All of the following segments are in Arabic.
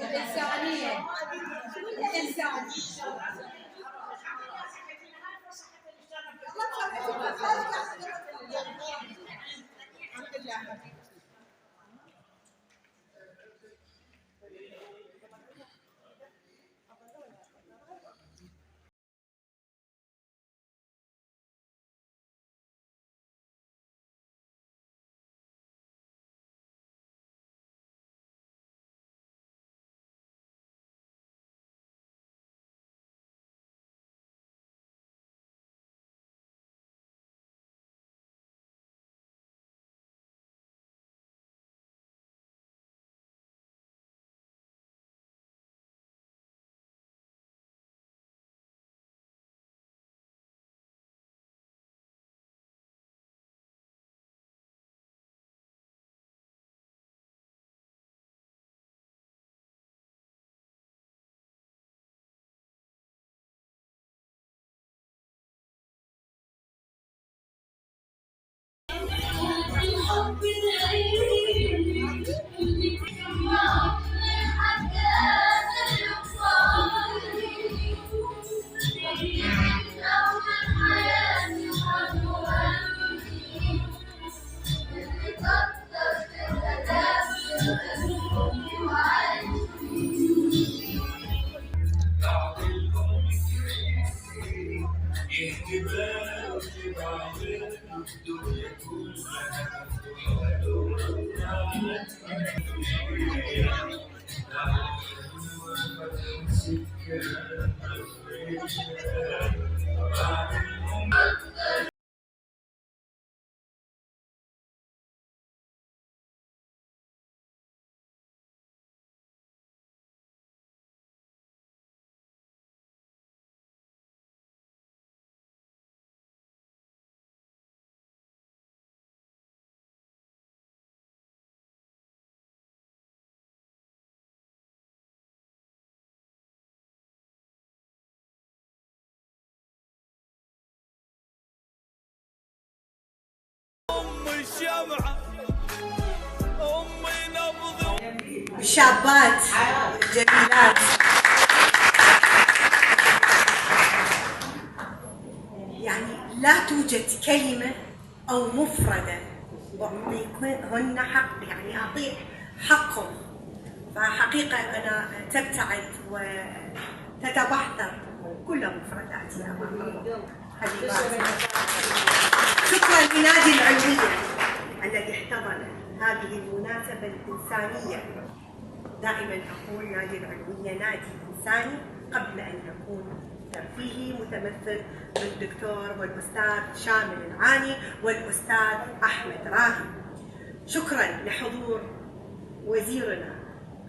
الإنسانية شابات جميلات، يعني لا توجد كلمة أو مفردة أعطيهن حق، يعني أعطي حقهم. فحقيقة أنا تبتعد وتتبحر كل مفرداتي أمامكم حبيباتي. شكرا لنادي العلوية الذي احتضن هذه المناسبة الإنسانية. دائما أقول نادي العلوية نادي إنساني قبل أن يكون ترفيهي، متمثل بالدكتور والأستاذ شامل العاني والأستاذ أحمد راهي. شكرا لحضور وزيرنا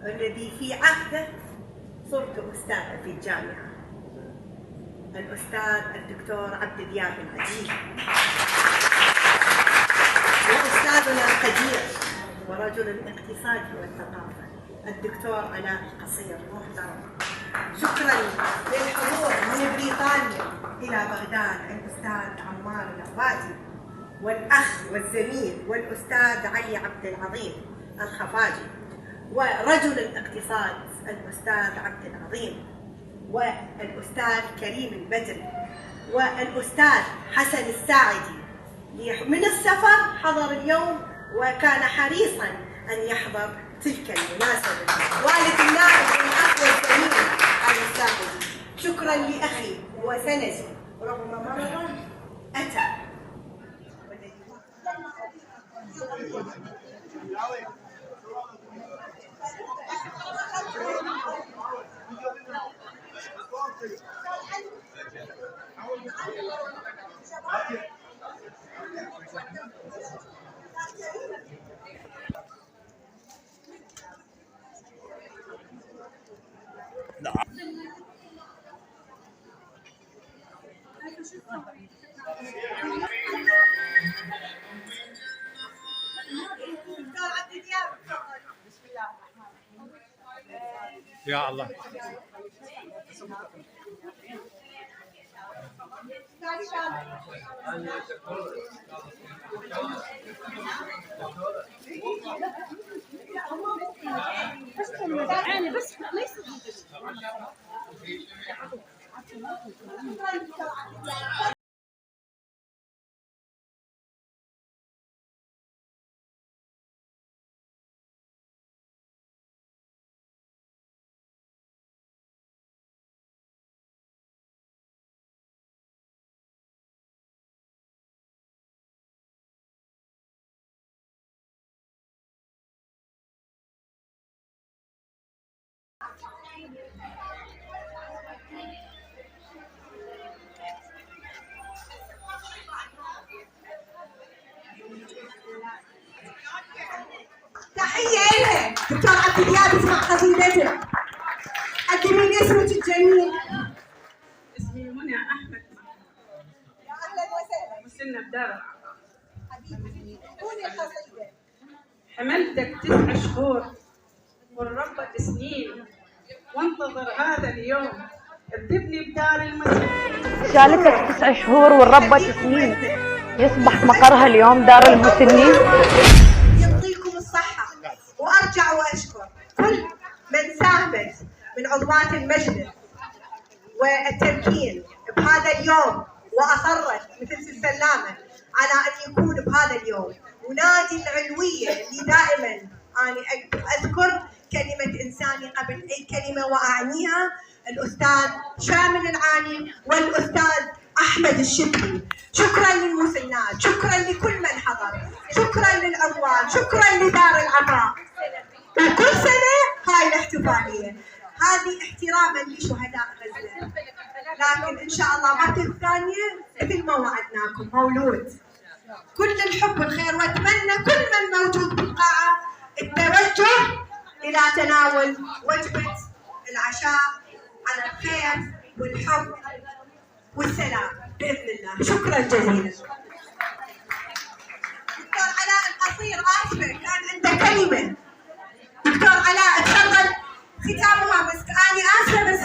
الذي في عهده صرت أستاذة في الجامعة، الأستاذ الدكتور عبد الدياب العجيب، وأستاذنا القدير ورجل الاقتصاد والثقافة الدكتور علاء القصير محترم. شكرا للحضور من بريطانيا إلى بغداد الأستاذ عمار العبادي، والأخ والزميل والأستاذ علي عبد العظيم الخفاجي، ورجل الاقتصاد الأستاذ عبد العظيم، والأستاذ كريم البدري، والأستاذ حسن الساعدي من السفر حضر اليوم وكان حريصا أن يحضر تلك المناسبة، والد النائب والأخ والزميل علي الساعدي. شكرا لأخي وسندي رغم مرضه أتى. دكتور عبد الدياب يا الله. بس ليس تحية لها دكتور عبد الدياب، اسمع قصيدتها. قدمي لي اسمك الجميل. اسمي منى احمد. يا اهلا وسهلا. مسنة بدار العطاء. حبيبتي قولي القصيدة. حملتك 9 شهور والربة سنين، وانتظر هذا اليوم تذبني بدار المسنين. شالتك 9 شهور والربة سنين، يصبح مقرها اليوم دار المسنين. يعطيكم الصحة، وأرجع وأشكر كل من ساهمت من عضوات المجلس والتمكين بهذا اليوم، وأصرت مثل السلامة على أن يكون بهذا اليوم. ونادي العلوية اللي دائما أنا أذكر كلمة إنساني قبل أي كلمة وأعنيها، الأستاذ شامل العاني والأستاذ أحمد الشبلي. شكرا للمسنات، شكرا لكل من حضر، شكرا للعضوان، شكرا لدار العطاء. وكل سنة هاي الاحتفالية هذه احتراما لشهداء غزة، لكن إن شاء الله مرة ثانية مثل ما وعدناكم مولود. كل الحب والخير، وأتمنى كل من موجود بالقاعة التوجه إلى تناول وجبة العشاء على الخير والحب والسلام بإذن الله. شكرا جزيلا. دكتور علاء القصير، آسفة كان عنده كلمة. دكتور علاء تفضل ختامها، بس أنا آسفة بس